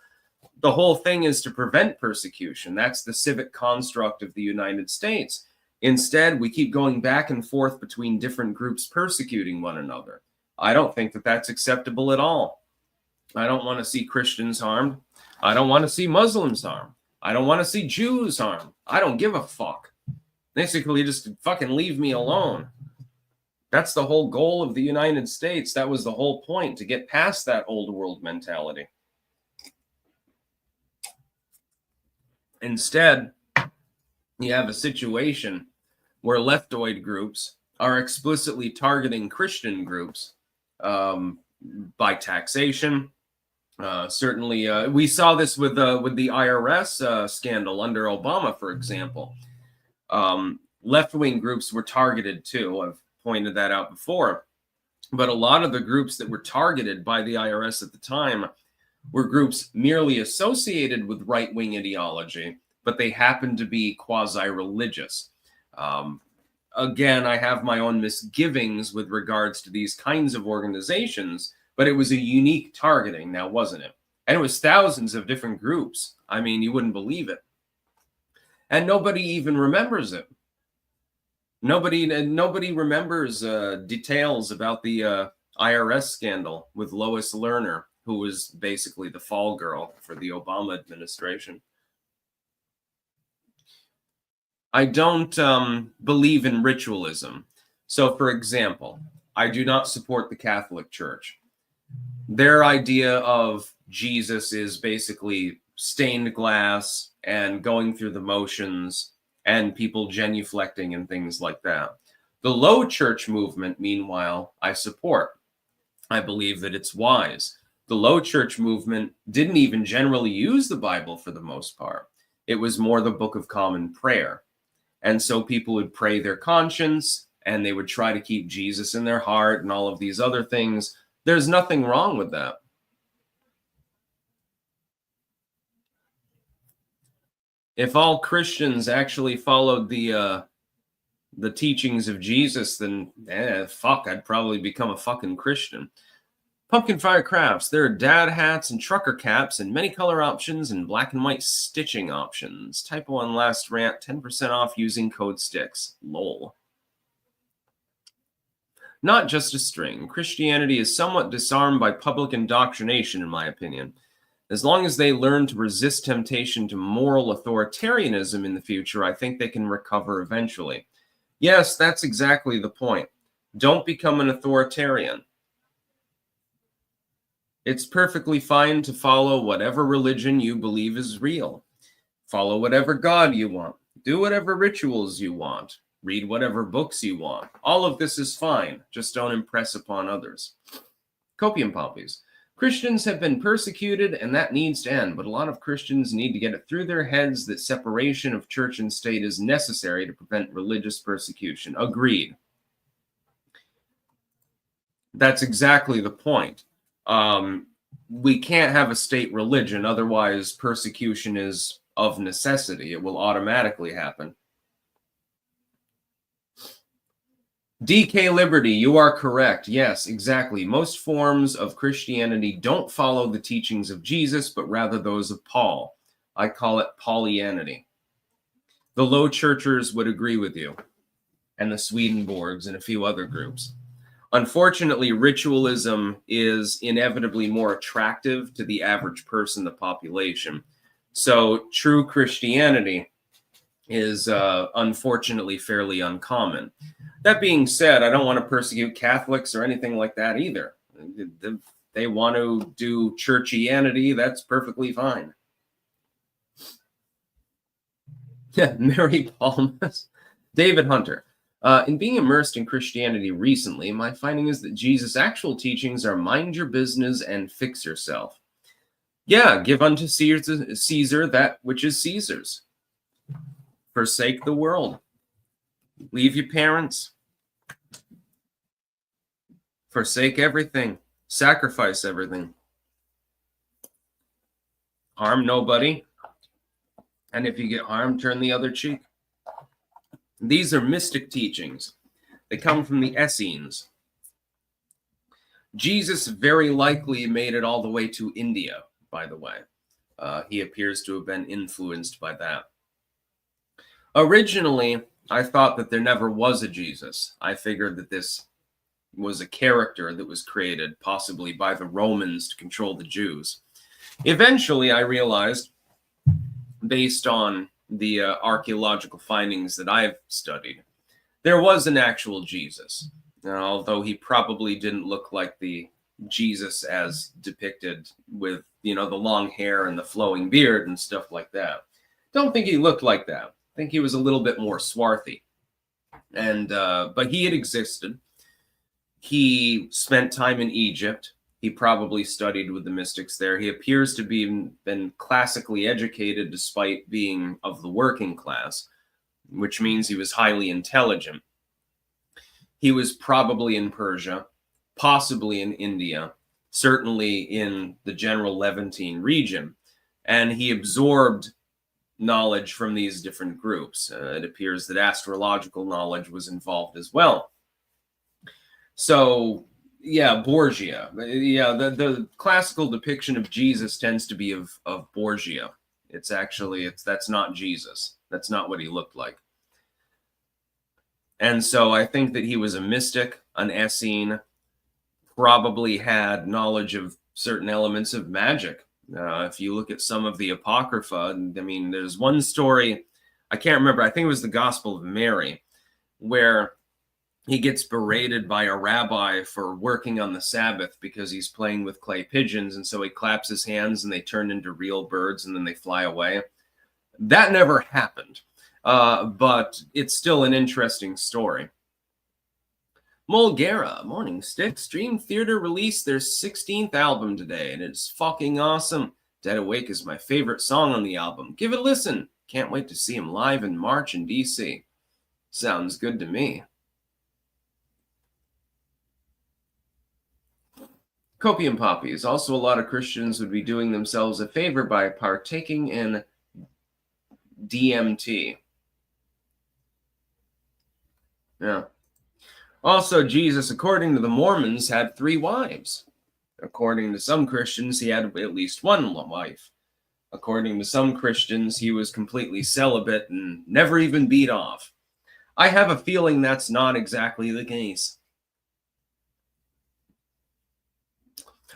The whole thing is to prevent persecution. That's the civic construct of the United States. Instead, we keep going back and forth between different groups persecuting one another. I don't think that that's acceptable at all. I don't want to see Christians harmed. I don't want to see Muslims harmed. I don't want to see Jews harmed. I don't give a fuck. Basically, just fucking leave me alone. That's the whole goal of the United States. That was the whole point, to get past that old world mentality. Instead, you have a situation where leftoid groups are explicitly targeting Christian groups by taxation. Certainly, we saw this with the IRS scandal under Obama, for example. Left-wing groups were targeted too. I've pointed that out before. But a lot of the groups that were targeted by the IRS at the time were groups merely associated with right-wing ideology, but they happened to be quasi-religious. Again, I have my own misgivings with regards to these kinds of organizations, but it was a unique targeting now, wasn't it? And it was thousands of different groups. I mean, you wouldn't believe it. And nobody even remembers it. Nobody remembers details about the IRS scandal with Lois Lerner, who was basically the fall girl for the Obama administration. I don't believe in ritualism. So, for example, I do not support the Catholic Church. Their idea of Jesus is basically stained glass and going through the motions and people genuflecting and things like that. The low church movement, meanwhile, I support. I believe that it's wise. The low church movement didn't even generally use the Bible for the most part. It was more the Book of Common Prayer. And so people would pray their conscience and they would try to keep Jesus in their heart and all of these other things. There's nothing wrong with that. If all Christians actually followed the teachings of Jesus, then fuck, I'd probably become a fucking Christian. Pumpkin Fire Crafts. There are dad hats and trucker caps and many color options and black and white stitching options. Type 1 last rant, 10% off using code STICKS. LOL. Not just a string. Christianity is somewhat disarmed by public indoctrination, in my opinion. As long as they learn to resist temptation to moral authoritarianism in the future, I think they can recover eventually. Yes, that's exactly the point. Don't become an authoritarian. It's perfectly fine to follow whatever religion you believe is real. Follow whatever God you want. Do whatever rituals you want. Read whatever books you want. All of this is fine. Just don't impress upon others. Copium poppies. Christians have been persecuted, and that needs to end. But a lot of Christians need to get it through their heads that separation of church and state is necessary to prevent religious persecution. Agreed. That's exactly the point. We can't have a state religion, otherwise persecution is of necessity. It will automatically happen. DK Liberty, you are correct. Yes, exactly. Most forms of Christianity don't follow the teachings of Jesus, but rather those of Paul. I call it Paulianity. The Low Churchers would agree with you, and the Swedenborgs and a few other groups. Unfortunately, ritualism is inevitably more attractive to the average person, the population. So true Christianity is unfortunately fairly uncommon. That being said, I don't want to persecute Catholics or anything like that either. If they want to do churchianity, that's perfectly fine. Yeah, Mary Palmas. David Hunter. In being immersed in Christianity recently, my finding is that Jesus' actual teachings are mind your business and fix yourself. Yeah, give unto Caesar that which is Caesar's. Forsake the world. Leave your parents. Forsake everything. Sacrifice everything. Harm nobody. And if you get harmed, turn the other cheek. These are mystic teachings. They come from the Essenes. Jesus very likely made it all the way to India, by the way. He appears to have been influenced by that. Originally, I thought that there never was a Jesus. I figured that this was a character that was created, possibly by the Romans to control the Jews. Eventually, I realized, based on the archaeological findings that I've studied, there was an actual Jesus, although he probably didn't look like the Jesus as depicted with, the long hair and the flowing beard and stuff like that. Don't think he looked like that. I think he was a little bit more swarthy. And but he had existed. He spent time in Egypt. He probably studied with the mystics there. He appears to be been classically educated despite being of the working class, which means he was highly intelligent. He was probably in Persia, possibly in India, certainly in the general Levantine region, and he absorbed knowledge from these different groups. It appears that astrological knowledge was involved as well. So, yeah, Borgia. Yeah, the classical depiction of Jesus tends to be of Borgia. That's not Jesus. That's not what he looked like. And so I think that he was a mystic, an Essene, probably had knowledge of certain elements of magic. If you look at some of the Apocrypha, I mean, there's one story, I can't remember, I think it was the Gospel of Mary, where he gets berated by a rabbi for working on the Sabbath because he's playing with clay pigeons. And so he claps his hands and they turn into real birds and then they fly away. That never happened. But it's still an interesting story. Mulgera, Morning Sticks, Dream Theater released their 16th album today, and it's fucking awesome. Dead Awake is my favorite song on the album. Give it a listen. Can't wait to see him live in March in DC. Sounds good to me. Copium Poppies. Also, a lot of Christians would be doing themselves a favor by partaking in DMT. Yeah. Also, Jesus, according to the Mormons, had 3 wives. According to some Christians, he had at least 1 wife. According to some Christians, he was completely celibate and never even beat off. I have a feeling that's not exactly the case.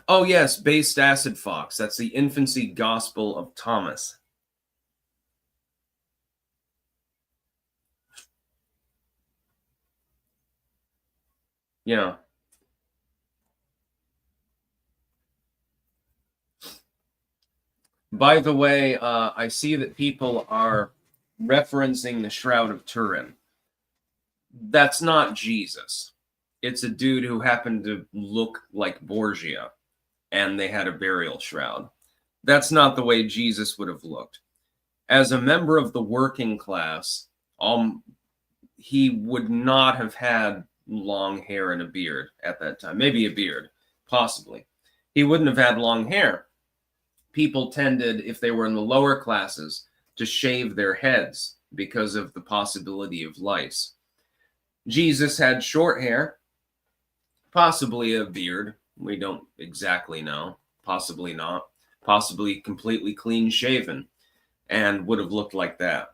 Oh, yes, Based Acid Fox. That's the Infancy Gospel of Thomas. Yeah. By the way, I see that people are referencing the Shroud of Turin. That's not Jesus. It's a dude who happened to look like Borgia, and they had a burial shroud. That's not the way Jesus would have looked. As a member of the working class, he would not have had long hair and a beard at that time. Maybe a beard, possibly. He wouldn't have had long hair. People tended, if they were in the lower classes, to shave their heads because of the possibility of lice. Jesus had short hair, possibly a beard. We don't exactly know. Possibly not. Possibly completely clean shaven, and would have looked like that.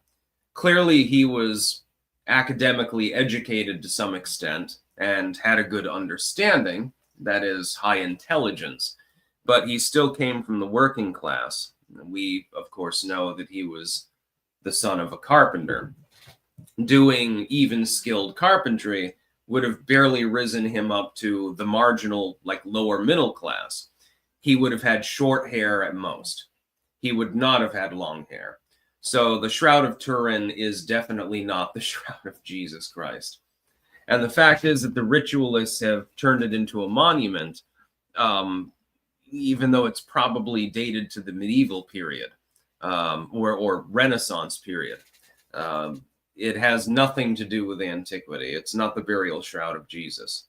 Clearly, he was academically educated to some extent and had a good understanding, that is, high intelligence, but he still came from the working class. We, of course, know that he was the son of a carpenter. Doing even skilled carpentry would have barely risen him up to the marginal, like lower middle class. He would have had short hair at most. He would not have had long hair. So the Shroud of Turin is definitely not the Shroud of Jesus Christ. And the fact is that the ritualists have turned it into a monument, even though it's probably dated to the medieval period or Renaissance period. It has nothing to do with antiquity. It's not the burial shroud of Jesus.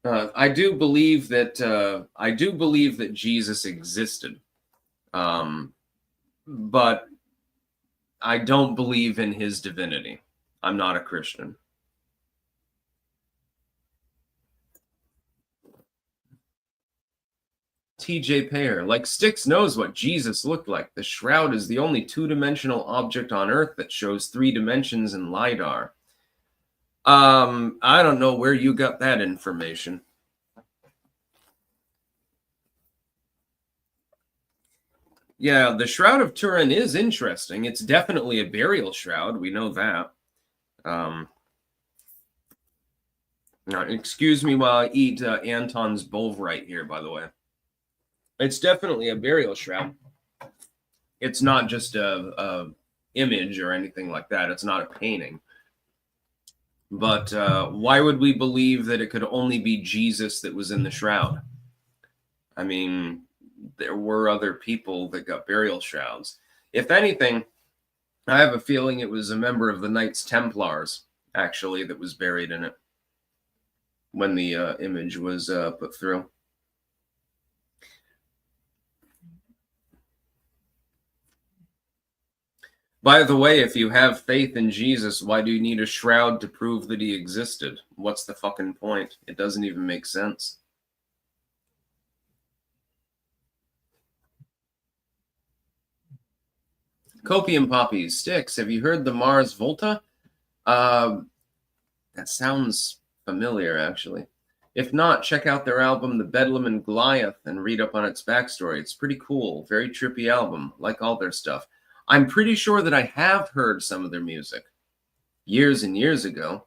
I do believe that Jesus existed, but I don't believe in his divinity. I'm not a Christian. TJ Payer, like Styx knows what Jesus looked like. The shroud is the only two-dimensional object on Earth that shows 3 dimensions in LiDAR. I don't know where you got that information. Yeah, the Shroud of Turin is interesting. It's definitely a burial shroud. We know that. Excuse me while I eat Anton's Bovrite here, by the way. It's definitely a burial shroud. It's not just a image or anything like that. It's not a painting. But why would we believe that it could only be Jesus that was in the shroud? I mean, there were other people that got burial shrouds. If anything, I have a feeling it was a member of the Knights Templars, actually, that was buried in it when the image was put through. By the way, if you have faith in Jesus, why do you need a shroud to prove that he existed? What's the fucking point? It doesn't even make sense. Copium Poppies, Sticks, have you heard the Mars Volta? That sounds familiar, actually. If not, check out their album, The Bedlam and Goliath, and read up on its backstory. It's pretty cool. Very trippy album. Like all their stuff. I'm pretty sure that I have heard some of their music. Years and years ago.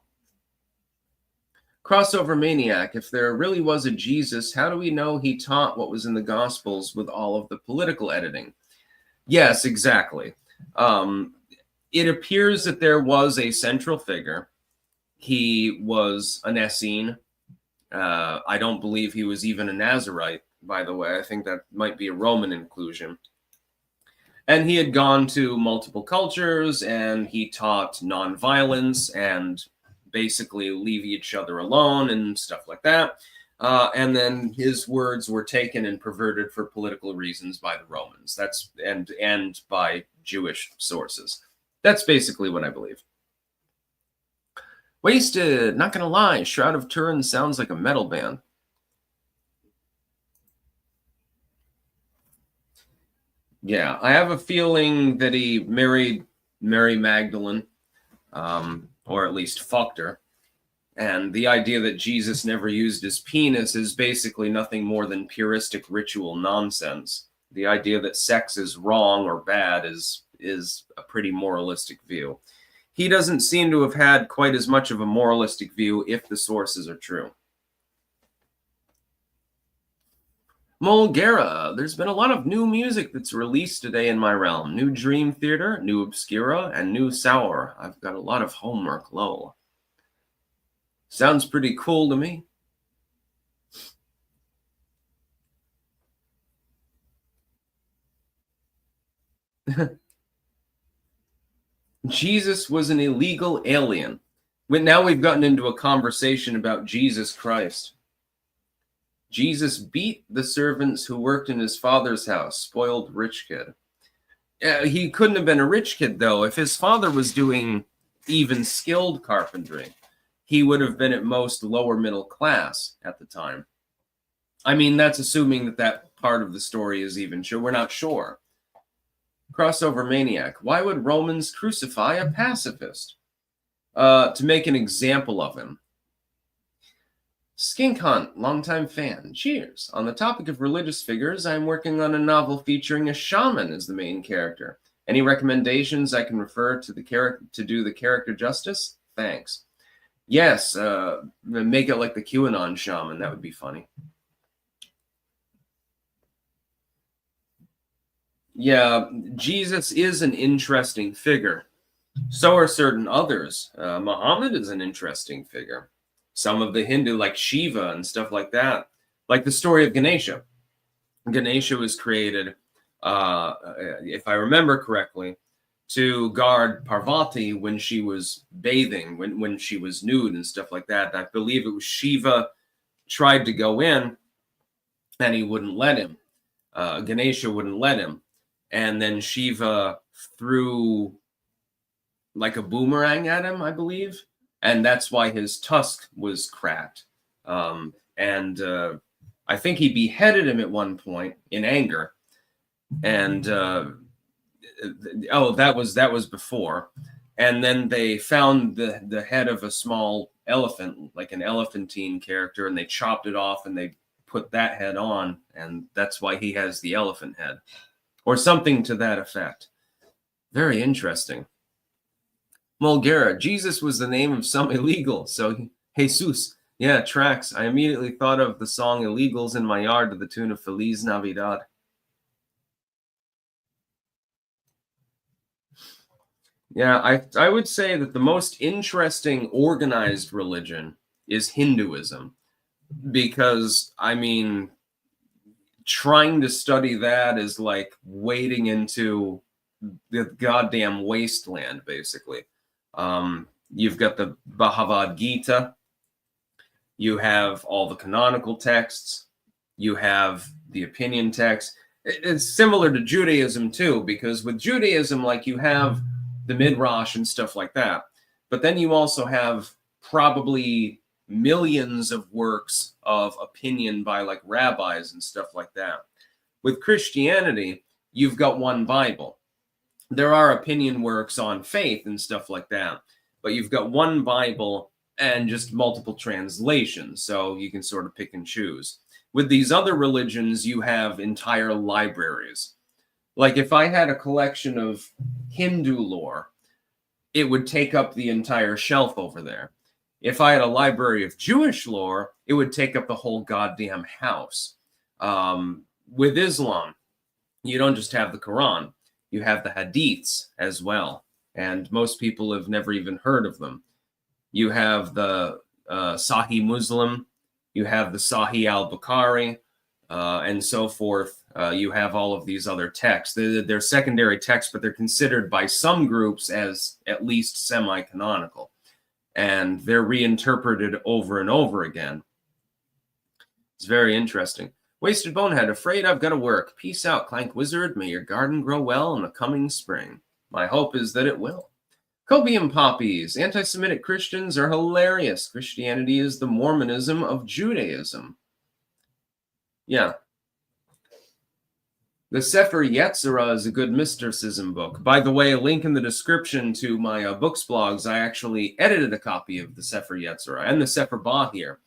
Crossover Maniac. If there really was a Jesus, how do we know he taught what was in the Gospels with all of the political editing? Yes, exactly. It appears that there was a central figure. He was an Essene. I don't believe he was even a Nazarite, by the way. I think that might be a Roman inclusion. And he had gone to multiple cultures, and he taught nonviolence and basically leave each other alone and stuff like that. And then his words were taken and perverted for political reasons by the Romans. And by Jewish sources. That's basically what I believe. Wasted, not gonna lie, Shroud of Turin sounds like a metal band. Yeah, I have a feeling that he married Mary Magdalene, or at least fucked her. And the idea that Jesus never used his penis is basically nothing more than puristic ritual nonsense. The idea that sex is wrong or bad is a pretty moralistic view. He doesn't seem to have had quite as much of a moralistic view if the sources are true. Mulgera, there's been a lot of new music that's released today in my realm. New Dream Theater, new Obscura, and new Sour. I've got a lot of homework, lol. Sounds pretty cool to me. Jesus was an illegal alien. Now we've gotten into a conversation about Jesus Christ. Jesus beat the servants who worked in his father's house, spoiled rich kid. He couldn't have been a rich kid, though. If his father was doing even skilled carpentry, he would have been at most lower middle class at the time. I mean, that's assuming that part of the story is even true. We're not sure. Crossover Maniac. Why would Romans crucify a pacifist? To make an example of him. Skink Hunt, longtime fan. Cheers. On the topic of religious figures, I'm working on a novel featuring a shaman as the main character. Any recommendations I can refer to the character to do the character justice? Thanks. Yes, make it like the QAnon shaman. That would be funny. Yeah, Jesus is an interesting figure. So are certain others. Muhammad is an interesting figure. Some of the Hindu, like Shiva and stuff like that. Like the story of Ganesha. Ganesha was created, if I remember correctly, to guard Parvati when she was bathing, when she was nude and stuff like that. I believe it was Shiva tried to go in, and he wouldn't let him. Ganesha wouldn't let him. And then Shiva threw like a boomerang at him, I believe. And that's why his tusk was cracked. I think he beheaded him at one point in anger. And that was before. And then they found the head of a small elephant, like an elephantine character, and they chopped it off and they put that head on, and that's why he has the elephant head, or something to that effect. Very interesting. Mulgera, Jesus was the name of some illegal, so Jesus. Yeah, tracks. I immediately thought of the song Illegals in My Yard to the tune of Feliz Navidad. Yeah, I would say that the most interesting organized religion is Hinduism, because, I mean, trying to study that is like wading into the goddamn wasteland, basically. You've got the Bhagavad Gita. You have all the canonical texts. You have the opinion texts. It's similar to Judaism, too, because with Judaism, like, you have the Midrash and stuff like that. But then you also have probably millions of works of opinion by, like, rabbis and stuff like that. With Christianity, you've got one Bible. There are opinion works on faith and stuff like that, but you've got one Bible and just multiple translations, so you can sort of pick and choose. With these other religions, you have entire libraries. Like, if I had a collection of Hindu lore, it would take up the entire shelf over there. If I had a library of Jewish lore, it would take up the whole goddamn house. With Islam, you don't just have the Quran, you have the Hadiths as well. And most people have never even heard of them. You have the Sahih Muslim, you have the Sahih al-Bukhari, and so forth. You have all of these other texts. They're secondary texts, but they're considered by some groups as at least semi-canonical. And they're reinterpreted over and over again. It's very interesting. Wasted Bonehead, afraid I've got to work. Peace out, Clank Wizard. May your garden grow well in the coming spring. My hope is that it will. Copium poppies. Anti-Semitic Christians are hilarious. Christianity is the Mormonism of Judaism. Yeah. The Sefer Yetzirah is a good mysticism book. By the way, a link in the description to my books blogs. I actually edited a copy of the Sefer Yetzirah and the Sefer Bahir.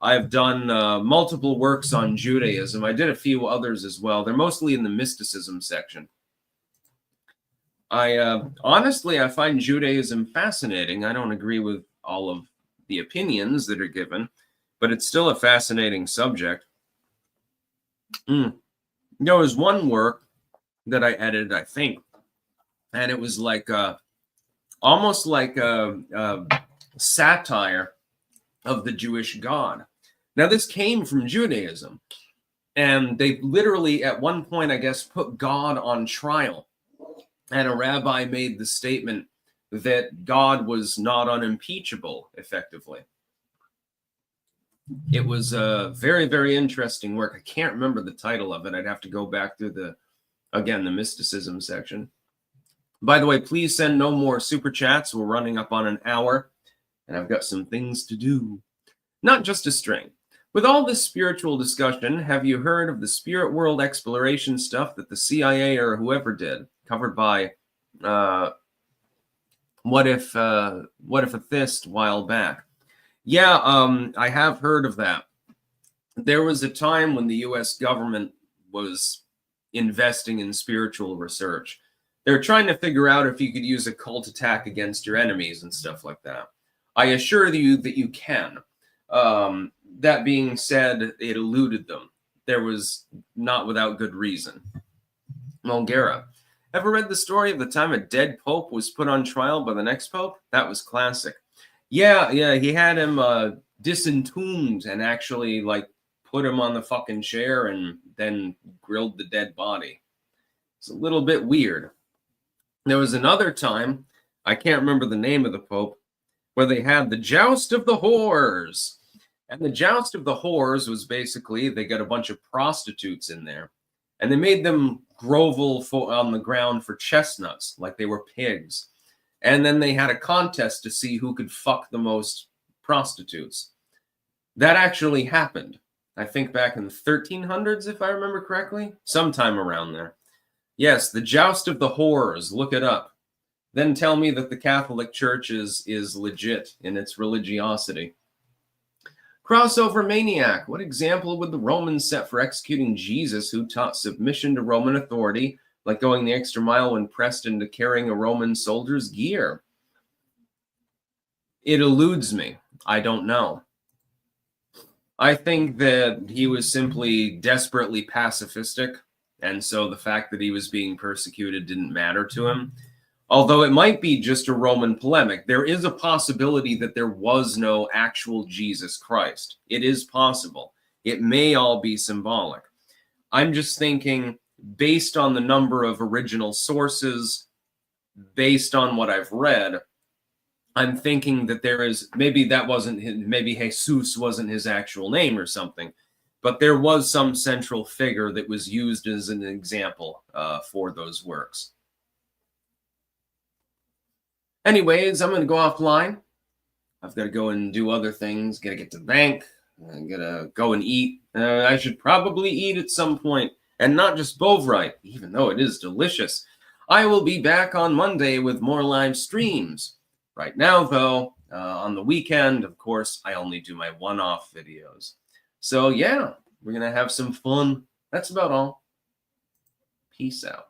I've done multiple works on Judaism. I did a few others as well. They're mostly in the mysticism section. Honestly, I find Judaism fascinating. I don't agree with all of the opinions that are given, but it's still a fascinating subject. There was one work that I edited, I think, and it was like almost like a satire of the Jewish God. Now, this came from Judaism, and they literally, at one point, I guess, put God on trial. And a rabbi made the statement that God was not unimpeachable, effectively. It was a very, very interesting work. I can't remember the title of it. I'd have to go back through the mysticism section. By the way, please send no more super chats. We're running up on an hour, and I've got some things to do. Not just a string. With all this spiritual discussion, have you heard of the spirit world exploration stuff that the CIA or whoever did? Covered by What If a Thist a while back. Yeah, I have heard of that. There was a time when the U.S. government was investing in spiritual research. They're trying to figure out if you could use a cult attack against your enemies and stuff like that. I assure you that you can. That being said, it eluded them. There was not without good reason. Mulgera. Ever read the story of the time a dead pope was put on trial by the next pope? That was classic. Yeah, he had him disentombed and actually, like, put him on the fucking chair and then grilled the dead body. It's a little bit weird. There was another time, I can't remember the name of the pope, where they had the Joust of the Whores. And the joust of the whores was basically they got a bunch of prostitutes in there, and they made them grovel on the ground for chestnuts like they were pigs. And then they had a contest to see who could fuck the most prostitutes. That actually happened. I think back in the 1300s, if I remember correctly, sometime around there. Yes, the joust of the whores. Look it up. Then tell me that the Catholic Church is legit in its religiosity. Crossover maniac. What example would the Romans set for executing Jesus, who taught submission to Roman authority, like going the extra mile when pressed into carrying a Roman soldier's gear? It eludes me. I don't know. I think that he was simply desperately pacifistic, and so the fact that he was being persecuted didn't matter to him. Although it might be just a Roman polemic, there is a possibility that there was no actual Jesus Christ. It is possible. It may all be symbolic. I'm just thinking, based on the number of original sources, based on what I've read, I'm thinking that there is, maybe that wasn't his, maybe Jesus wasn't his actual name or something, but there was some central figure that was used as an example for those works. Anyways, I'm going to go offline. I've got to go and do other things. Got to get to the bank. I'm going to go and eat. I should probably eat at some point, and not just Bovrite, even though it is delicious. I will be back on Monday with more live streams. Right now, though, on the weekend, of course, I only do my one-off videos. So, yeah, we're going to have some fun. That's about all. Peace out.